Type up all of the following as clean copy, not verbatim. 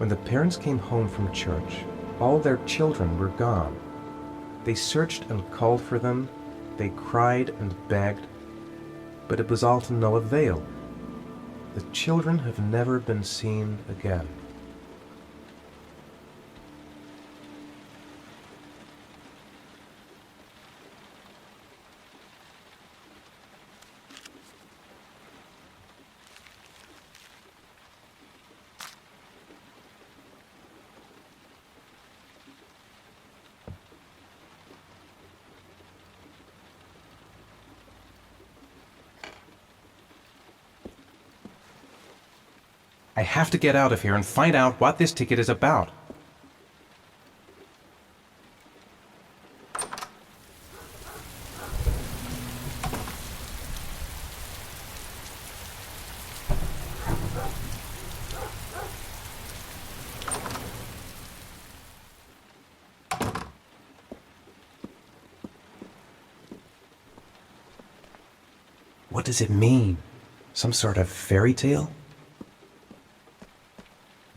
When the parents came home from church, all their children were gone. They searched and called for them, they cried and begged, but it was all to no avail. The children have never been seen again. I have to get out of here and find out what this ticket is about. What does it mean? Some sort of fairy tale?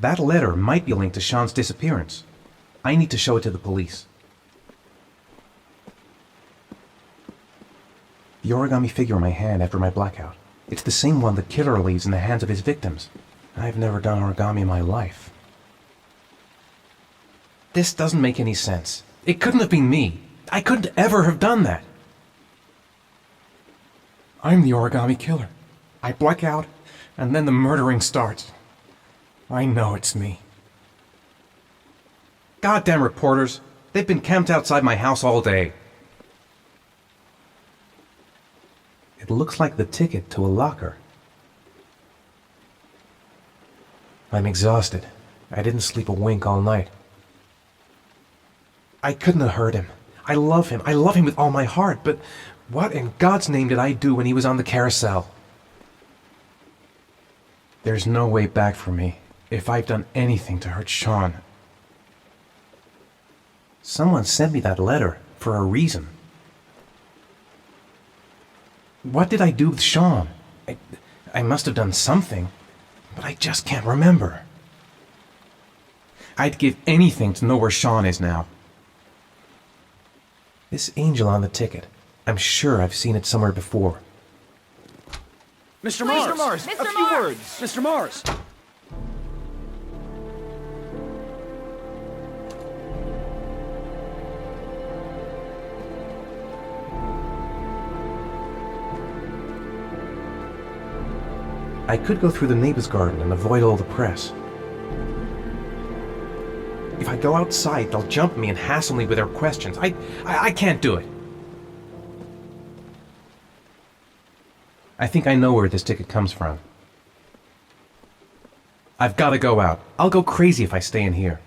That letter might be linked to Sean's disappearance. I need to show it to the police. The origami figure in my hand after my blackout. It's the same one the killer leaves in the hands of his victims. I've never done origami in my life. This doesn't make any sense. It couldn't have been me. I couldn't ever have done that. I'm the origami killer. I black out, and then the murdering starts. I know it's me. Goddamn reporters. They've been camped outside my house all day. It looks like the ticket to a locker. I'm exhausted. I didn't sleep a wink all night. I couldn't have hurt him. I love him. I love him with all my heart, but what in God's name did I do when he was on the carousel? There's no way back for me. If I've done anything to hurt Sean. Someone sent me that letter for a reason. What did I do with Sean? I must have done something, but I just can't remember. I'd give anything to know where Sean is now. This angel on the ticket, I'm sure I've seen it somewhere before. Mr. Mars! Mr. A few Mars! words! Mr. Mars! I could go through the neighbor's garden and avoid all the press. If I go outside, they'll jump me and hassle me with their questions. I can't do it. I think I know where this ticket comes from. I've got to go out. I'll go crazy if I stay in here.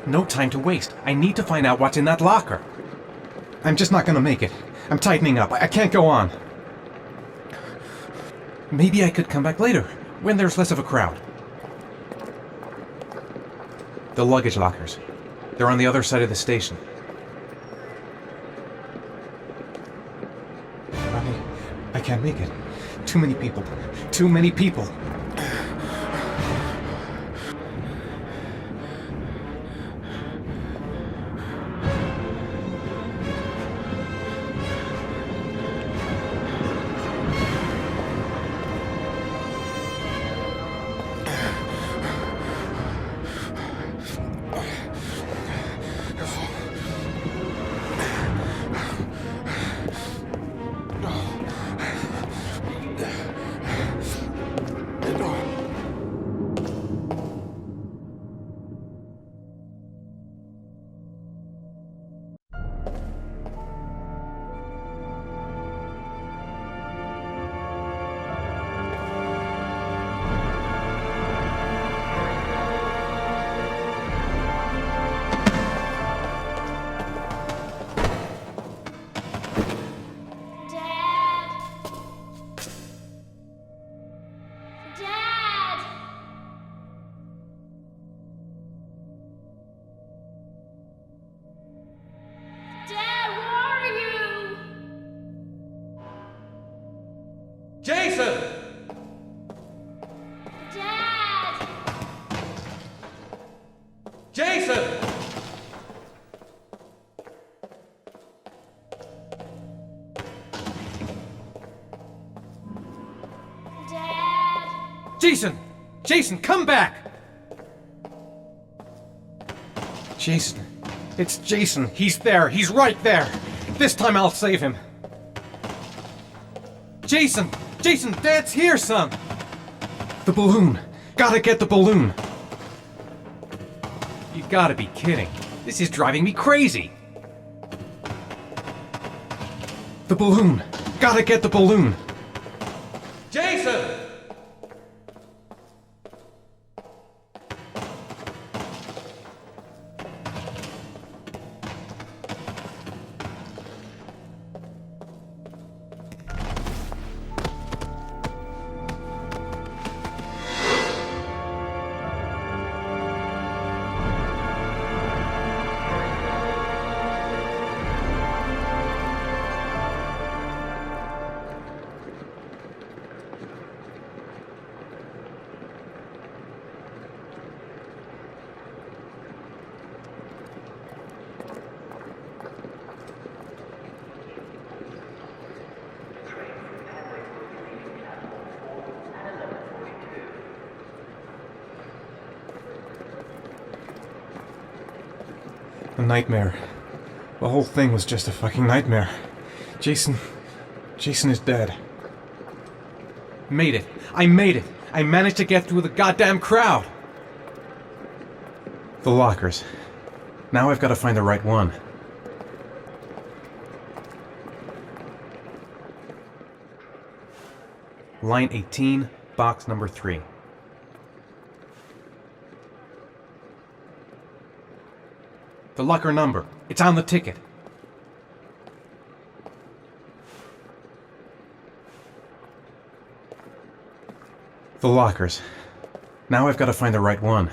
No time to waste. I need to find out what's in that locker. I'm just not gonna make it. I'm tightening up. I can't go on. Maybe I could come back later, when there's less of a crowd. The luggage lockers. They're on the other side of the station. I can't make it. Too many people. Too many people. Jason! Dad! Jason! Dad! Jason! Jason, come back! Jason. It's Jason. He's there. He's right there. This time I'll save him. Jason! Jason, Dad's here, son! The balloon. Gotta get the balloon. You gotta be kidding. This is driving me crazy. The balloon. Gotta get the balloon. Jason! A nightmare. The whole thing was just a fucking nightmare. Jason is dead. Made it. I made it. I managed to get through the goddamn crowd. The lockers. Now I've got to find the right one. Line 18, box number 3. The locker number. It's on the ticket. The lockers. Now I've got to find the right one.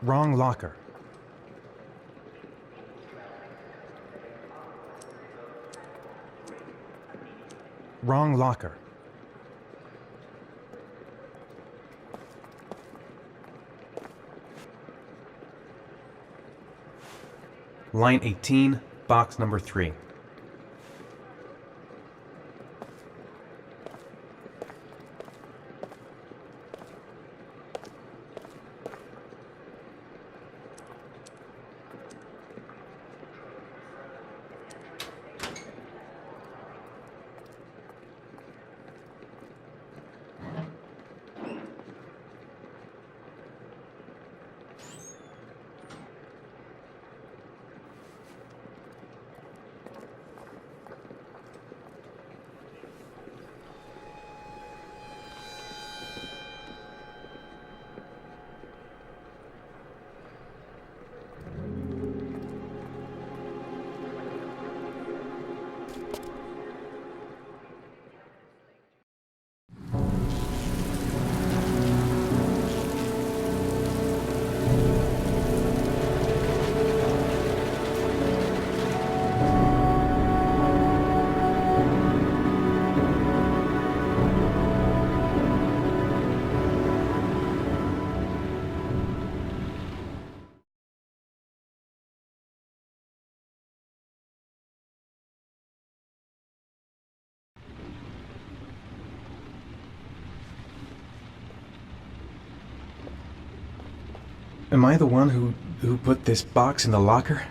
Wrong locker. Wrong locker. Line 18, box number 3. Am I the one who put this box in the locker?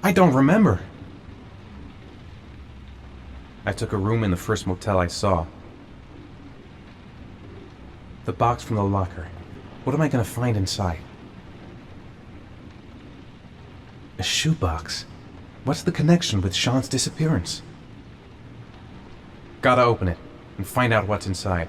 I don't remember. I took a room in the first motel I saw. The box from the locker. What am I going to find inside? A shoebox. What's the connection with Sean's disappearance? Gotta open it and find out what's inside.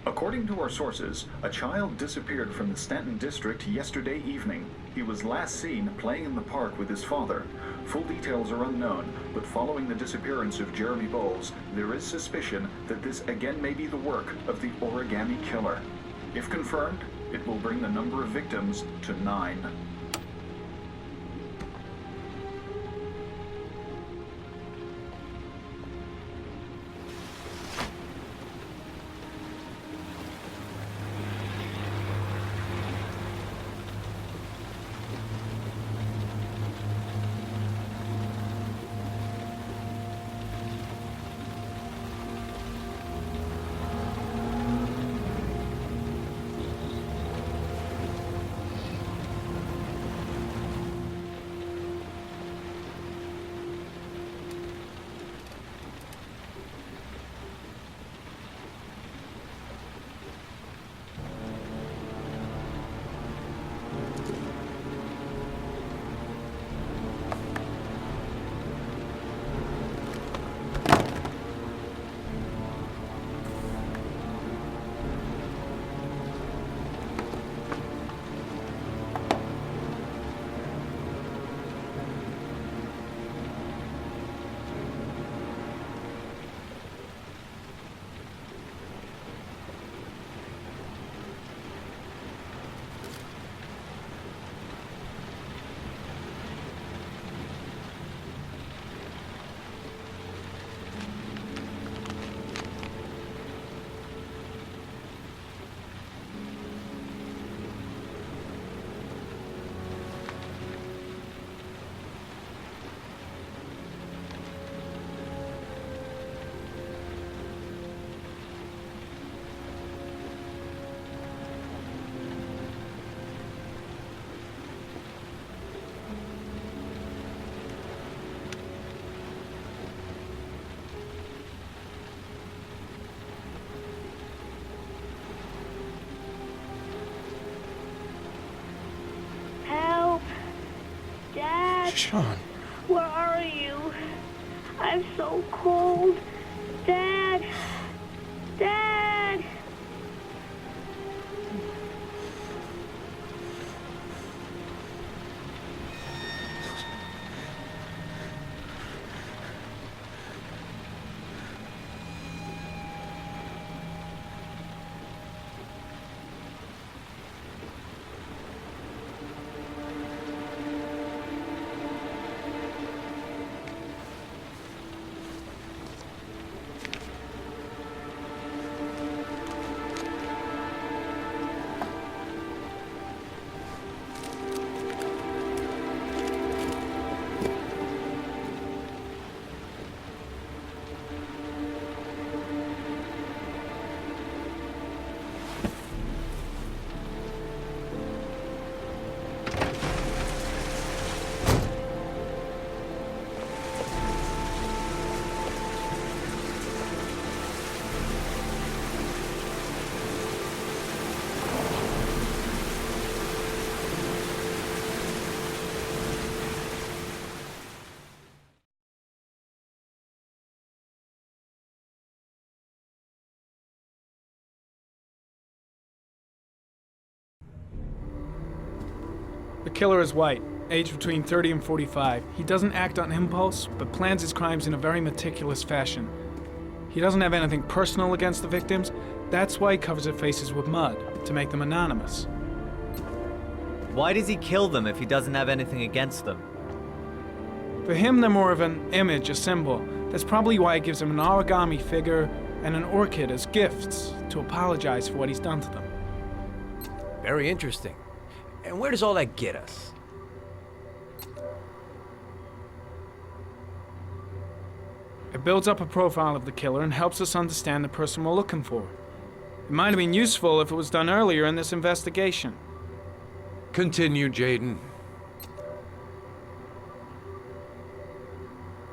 According to our sources, a child disappeared from the Stanton district yesterday evening. He was last seen playing in the park with his father. Full details are unknown, but following the disappearance of Jeremy Bowles, there is suspicion that this again may be the work of the Origami Killer. If confirmed, it will bring the number of victims to 9. Sean. Where are you? I'm so cold. Dad! Dad! The killer is white, aged between 30 and 45. He doesn't act on impulse, but plans his crimes in a very meticulous fashion. He doesn't have anything personal against the victims. That's why he covers their faces with mud, to make them anonymous. Why does he kill them if he doesn't have anything against them? For him, they're more of an image, a symbol. That's probably why he gives them an origami figure and an orchid as gifts to apologize for what he's done to them. Very interesting. And where does all that get us? It builds up a profile of the killer and helps us understand the person we're looking for. It might have been useful if it was done earlier in this investigation. Continue, Jaden.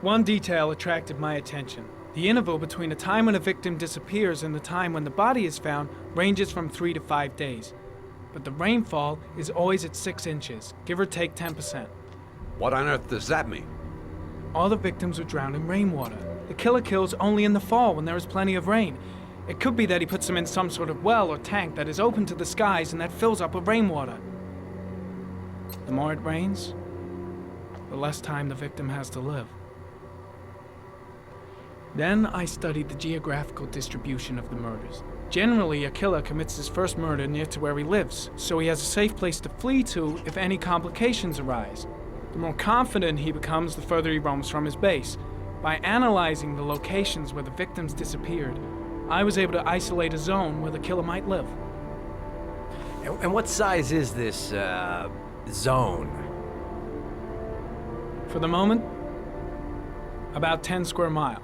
One detail attracted my attention. The interval between the time when a victim disappears and the time when the body is found ranges from 3 to 5 days. But the rainfall is always at 6 inches, give or take 10%. What on earth does that mean? All the victims were drowned in rainwater. The killer kills only in the fall when there is plenty of rain. It could be that he puts them in some sort of well or tank that is open to the skies and that fills up with rainwater. The more it rains, the less time the victim has to live. Then I studied the geographical distribution of the murders. Generally, a killer commits his first murder near to where he lives, so he has a safe place to flee to if any complications arise. The more confident he becomes, the further he roams from his base. By analyzing the locations where the victims disappeared, I was able to isolate a zone where the killer might live. And what size is this, zone? For the moment, about 10 square miles.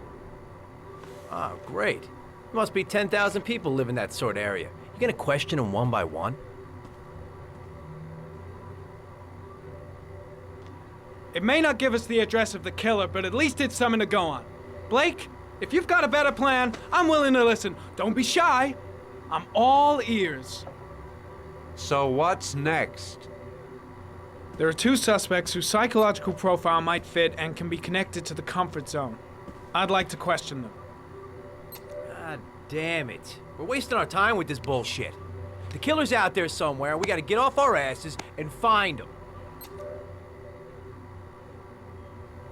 Oh, great. There must be 10,000 people live in that sort of area. You gonna question them one by one? It may not give us the address of the killer, but at least it's something to go on. Blake, if you've got a better plan, I'm willing to listen. Don't be shy. I'm all ears. So what's next? There are 2 suspects whose psychological profile might fit and can be connected to the comfort zone. I'd like to question them. God damn it. We're wasting our time with this bullshit. The killer's out there somewhere, and we gotta get off our asses and find him.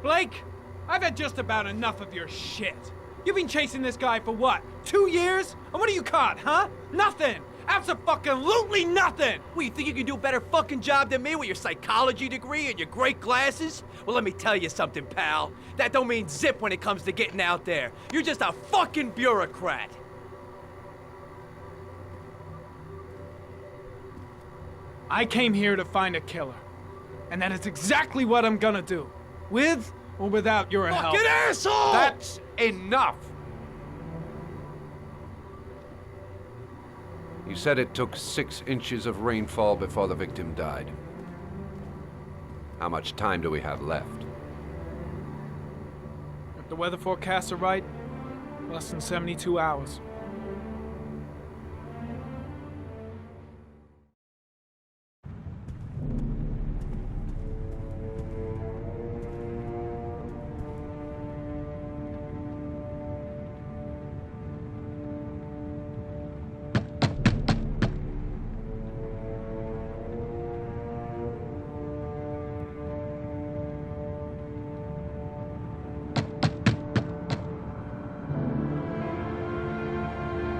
Blake, I've had just about enough of your shit. You've been chasing this guy for what, 2 years? And what are you caught, huh? Nothing! Abso-fucking-lutely nothing! What, you think you can do a better fucking job than me with your psychology degree and your great glasses? Well, let me tell you something, pal. That don't mean zip when it comes to getting out there. You're just a fucking bureaucrat. I came here to find a killer. And that is exactly what I'm gonna do. With or without your help. Fucking asshole! That's enough! You said it took 6 inches of rainfall before the victim died. How much time do we have left? If the weather forecasts are right, less than 72 hours.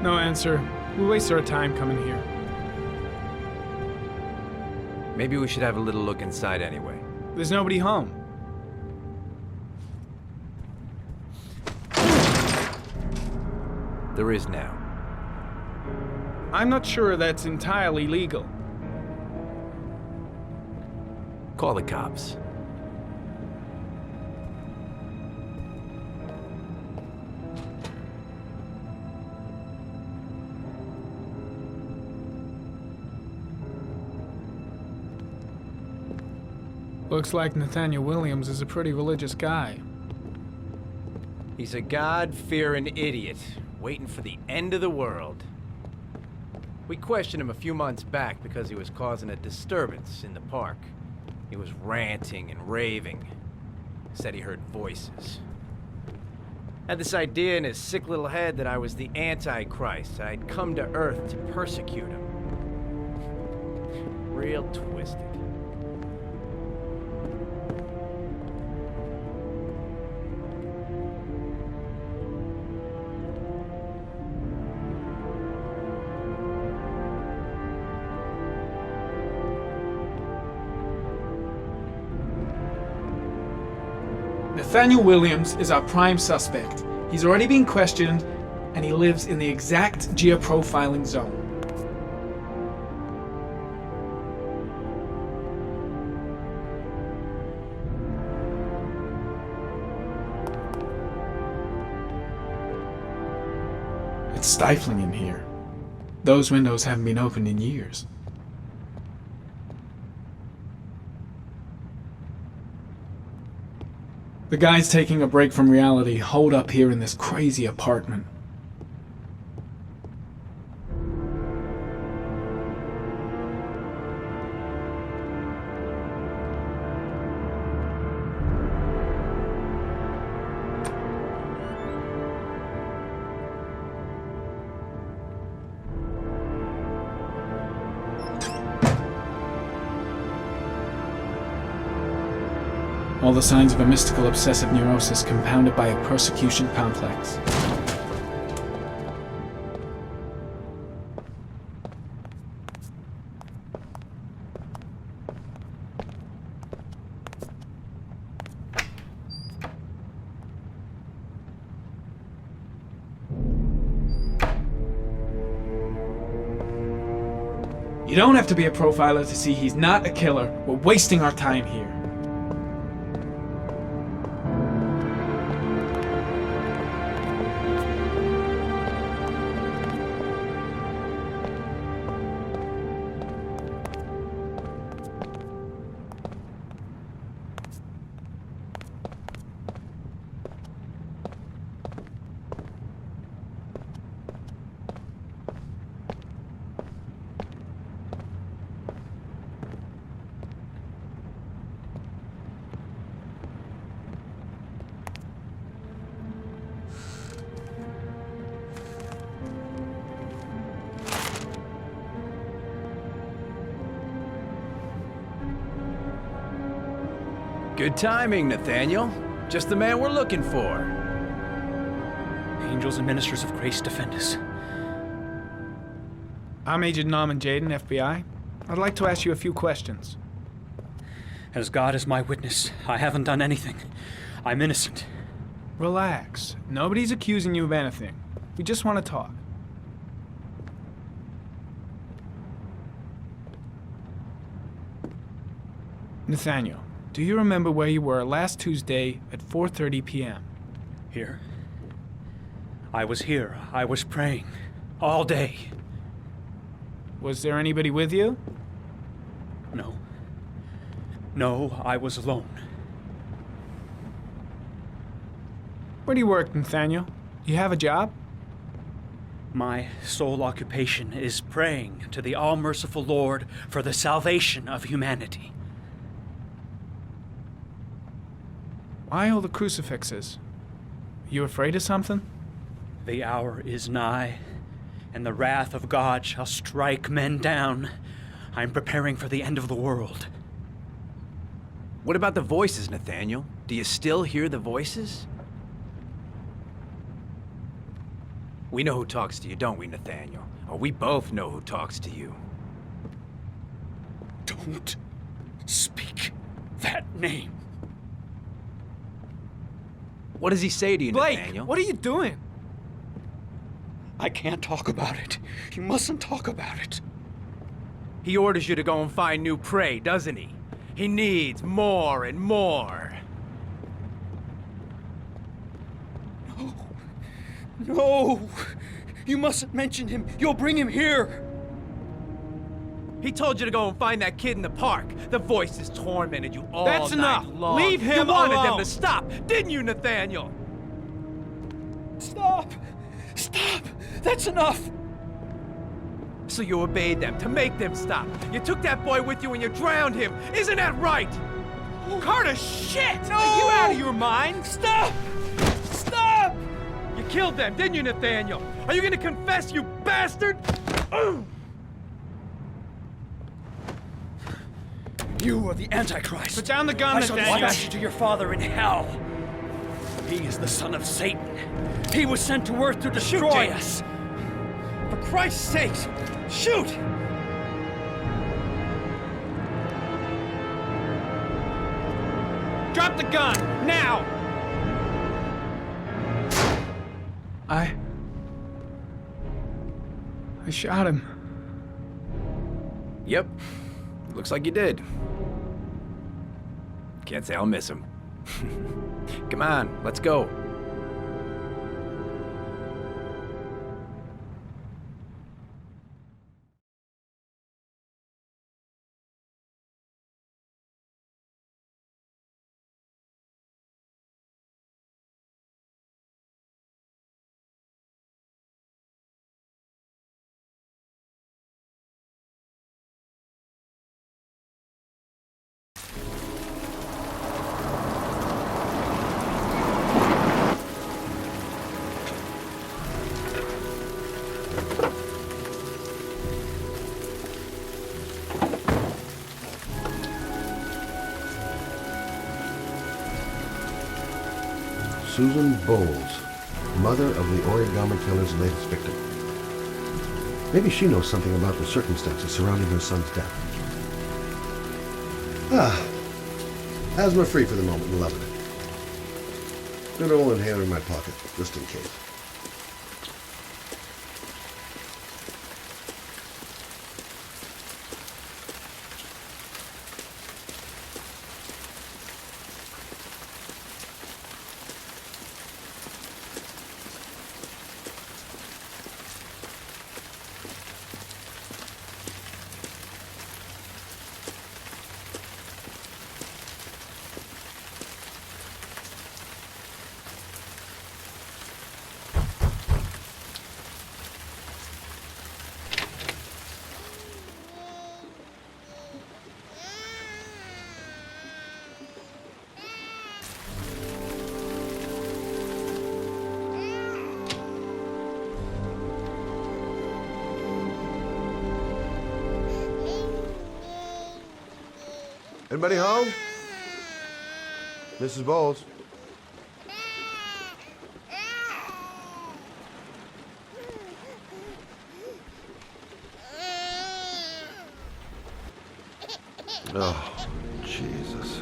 No answer. We waste our time coming here. Maybe we should have a little look inside anyway. There's nobody home. There is now. I'm not sure that's entirely legal. Call the cops. Looks like Nathaniel Williams is a pretty religious guy. He's a God-fearing idiot, waiting for the end of the world. We questioned him a few months back because he was causing a disturbance in the park. He was ranting and raving. Said he heard voices. Had this idea in his sick little head that I was the Antichrist. I'd come to Earth to persecute him. Real twisted. Nathaniel Williams is our prime suspect. He's already been questioned, and he lives in the exact geoprofiling zone. It's stifling in here. Those windows haven't been opened in years. The guys taking a break from reality holed up here in this crazy apartment. All the signs of a mystical obsessive neurosis compounded by a persecution complex. You don't have to be a profiler to see he's not a killer. We're wasting our time here. Good timing, Nathaniel. Just the man we're looking for. Angels and ministers of grace defend us. I'm Agent Norman Jaden, FBI. I'd like to ask you a few questions. As God is my witness, I haven't done anything. I'm innocent. Relax. Nobody's accusing you of anything. We just want to talk. Nathaniel, do you remember where you were last Tuesday at 4:30 p.m.? Here? I was here. I was praying. All day. Was there anybody with you? No. No, I was alone. Where do you work, Nathaniel? Do you have a job? My sole occupation is praying to the all-merciful Lord for the salvation of humanity. Why all the crucifixes? Are you afraid of something? The hour is nigh, and the wrath of God shall strike men down. I'm preparing for the end of the world. What about the voices, Nathaniel? Do you still hear the voices? We know who talks to you, don't we, Nathaniel? Or we both know who talks to you. Don't speak that name. What does he say to you, Blake, Nathaniel? what are you doing? I can't talk about it. You mustn't talk about it. He orders you to go and find new prey, doesn't he? He needs more and more. No. No! You mustn't mention him. You'll bring him here. He told you to go and find that kid in the park. The voices tormented you all That's night enough. long. Leave him You wanted them alone. to stop, didn't you, Nathaniel? Stop! Stop! That's enough! So you obeyed them to make them stop. You took that boy with you and you drowned him. Isn't that right? Carter, shit! No! Are you out of your mind? Stop! Stop! You killed them, didn't you, Nathaniel? Are you gonna confess, you bastard? You are the Antichrist. Put down the gun, I shall Nathaniel. dispatch you to your father in hell. He is the son of Satan. He was sent to earth to destroy us. For Christ's sake, shoot! Drop the gun, now! I shot him. Yep. Looks like you did. Can't say I'll miss him. Come on, let's go. Susan Bowles, mother of the origami killer's latest victim. Maybe she knows something about the circumstances surrounding her son's death. Asthma free for the moment, and loving it. Good old inhaler in my pocket, just in case. Anybody home? Mrs. Bowles? Oh, Jesus.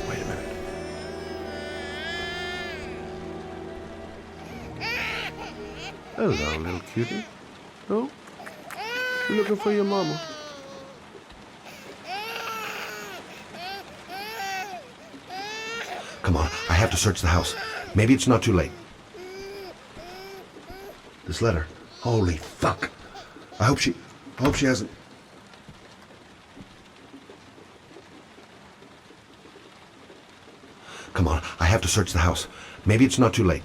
Wait a minute. Hello, little cutie. Oh? You're looking for your mama. Come on, I have to search the house. Maybe it's not too late. This letter. Holy fuck. I hope she hasn't... Come on, I have to search the house. Maybe it's not too late.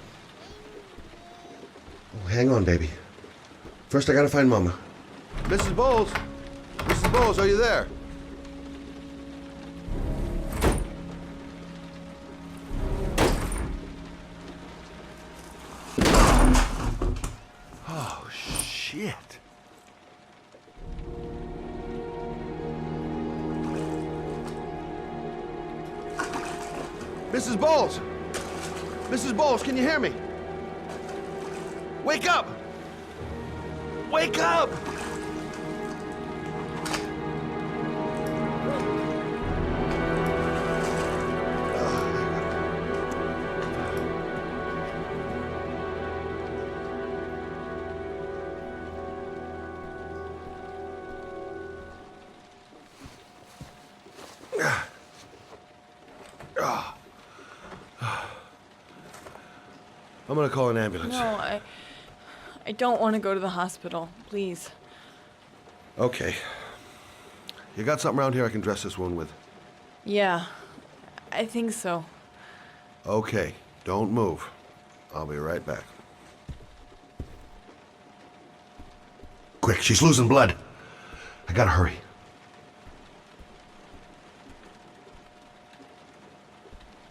Oh, hang on, baby. First, I gotta find Mama. Mrs. Bowles! Mrs. Bowles, are you there? Oh, shit. Mrs. Bowles! Mrs. Bowles, can you hear me? Wake up! Wake up! I'm gonna call an ambulance. No, I don't want to go to the hospital, please. Okay. You got something around here I can dress this wound with? Yeah, I think so. Okay, don't move. I'll be right back. Quick, she's losing blood. I gotta hurry.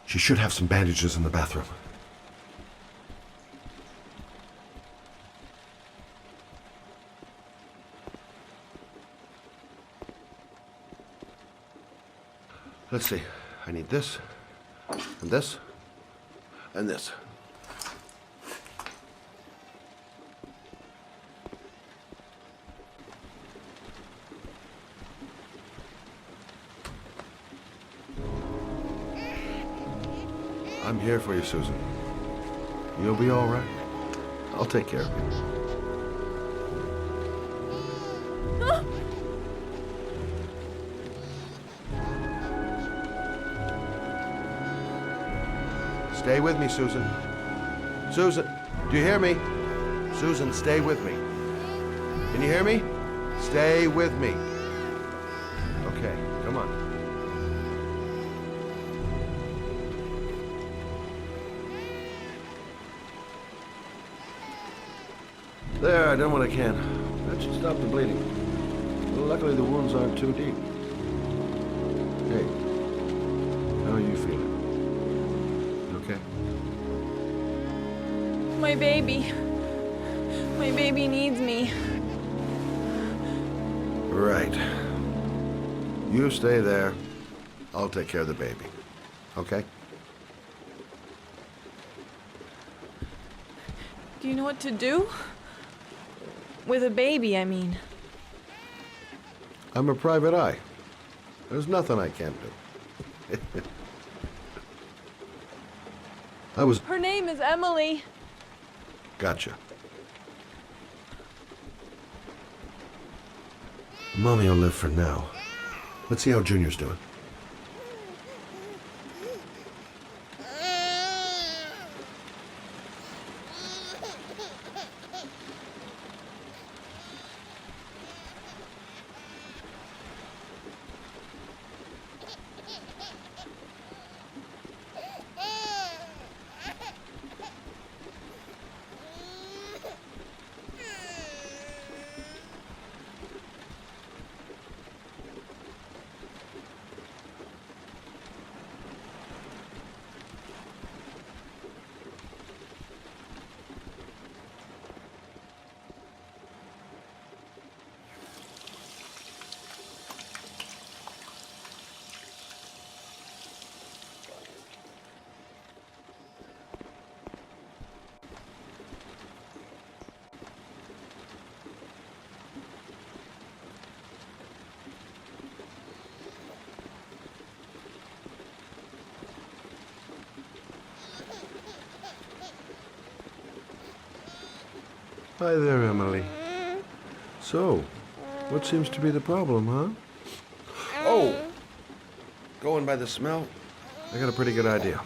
She should have some bandages in the bathroom. Let's see. I need this, and this, and this. I'm here for you, Susan. You'll be all right. I'll take care of you. Stay with me, Susan. Susan, do you hear me? Susan, stay with me. Can you hear me? Stay with me. Okay, come on. There, I done what I can. That should stop the bleeding. Well, luckily the wounds aren't too deep. Hey, how are you feeling? You okay? My baby. My baby needs me. Right. You stay there. I'll take care of the baby. Okay? Do you know what to do? With a baby, I mean. I'm a private eye. There's nothing I can't do. Her name is Emily. Gotcha. Mommy will live for now. Let's see how Junior's doing. Hi there, Emily. So, what seems to be the problem, huh? Oh! Going by the smell, I got a pretty good idea.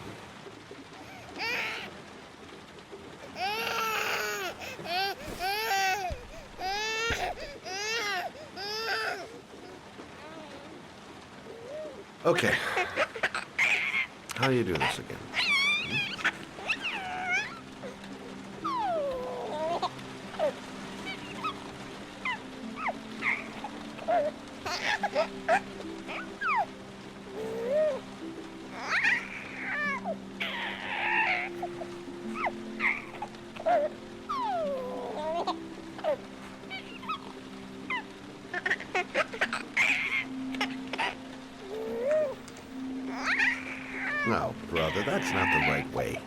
Okay. How do you do this again? No, brother, that's not the right way.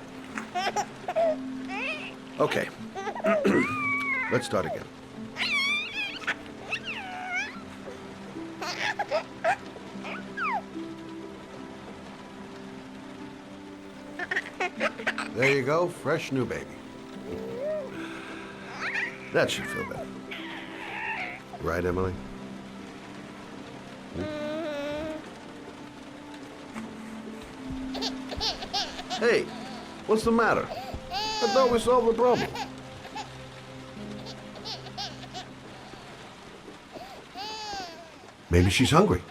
Okay. Let's start again. There you go, fresh new baby. That should feel better. Right, Emily? Hey, what's the matter? I thought we solved the problem. Maybe she's hungry.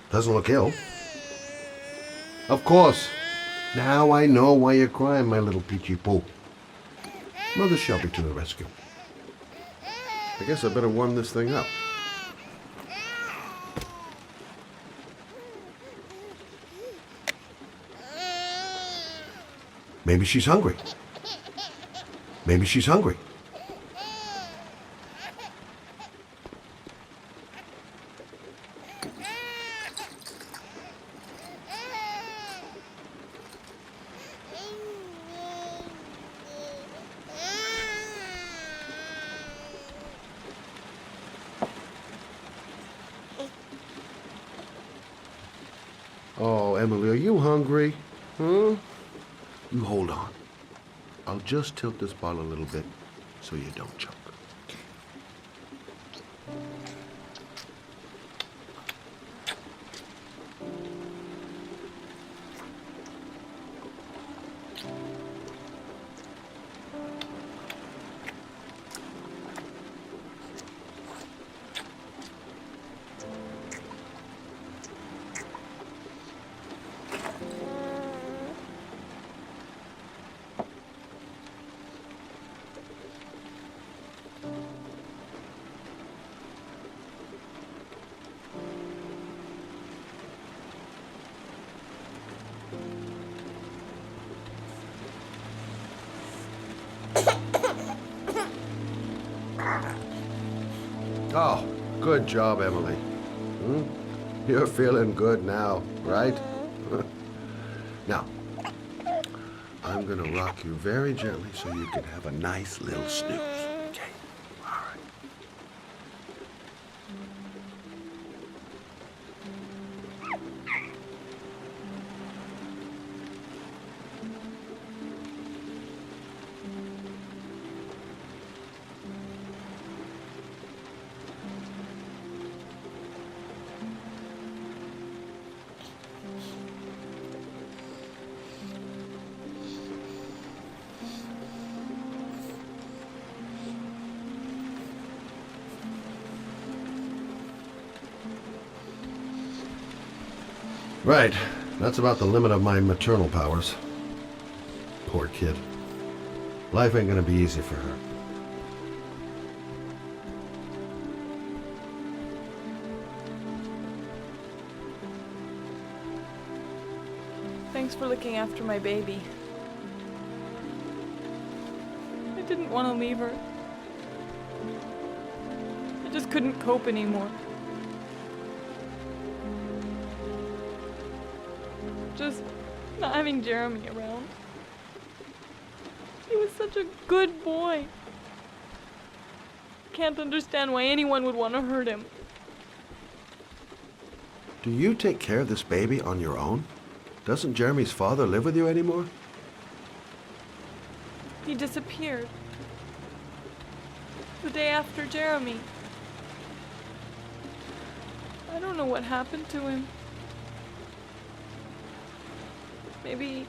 Doesn't look ill. Of course. Now I know why you're crying, my little peachy poo. Mother Shelby to the rescue. I guess I better warm this thing up. Maybe she's hungry. Maybe she's hungry. Oh, Emily, are you hungry? Huh? You hold on. I'll just tilt this bottle a little bit so you don't choke. Oh, good job, Emily. You're feeling good now, right? Now, I'm gonna rock you very gently so you can have a nice little snooze. Okay? All right. Right. That's about the limit of my maternal powers. Poor kid. Life ain't gonna be easy for her. Thanks for looking after my baby. I didn't want to leave her. I just couldn't cope anymore. Just not having Jeremy around. He was such a good boy. Can't understand why anyone would want to hurt him. Do you take care of this baby on your own? Doesn't Jeremy's father live with you anymore? He disappeared. The day after Jeremy. I don't know what happened to him. Maybe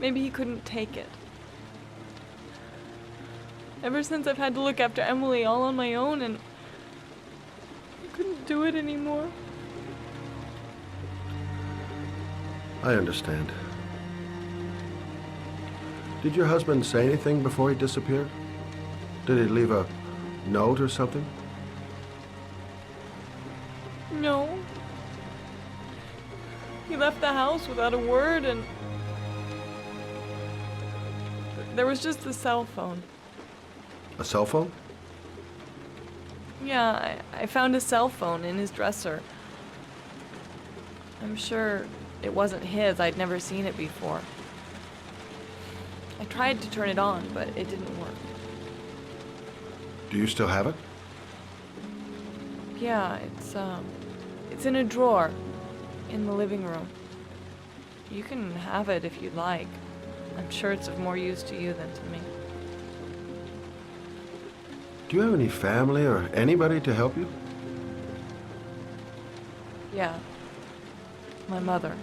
he couldn't take it. Ever since I've had to look after Emily all on my own, and I couldn't do it anymore. I understand. Did your husband say anything before he disappeared? Did he leave a note or something? No. He left the house without a word, and there was just the cell phone. A cell phone? Yeah, I found a cell phone in his dresser. I'm sure it wasn't his. I'd never seen it before. I tried to turn it on, but it didn't work. Do you still have it? Yeah, it's in a drawer in the living room. You can have it if you'd like. I'm sure it's of more use to you than to me. Do you have any family or anybody to help you? Yeah. My mother.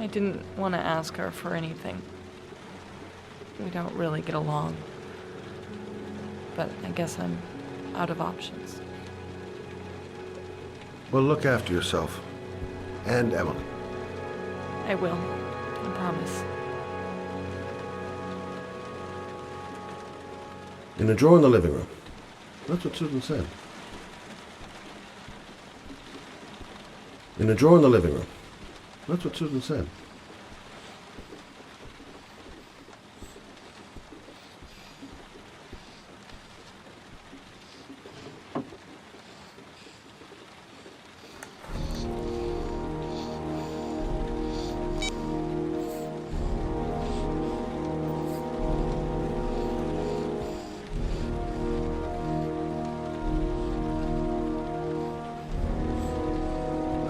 I didn't want to ask her for anything. We don't really get along. But I guess I'm out of options. Well, look after yourself. And Emily. I will. I promise. In a drawer in the living room. That's what Susan said. In a drawer in the living room. That's what Susan said.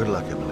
Good luck, Emily.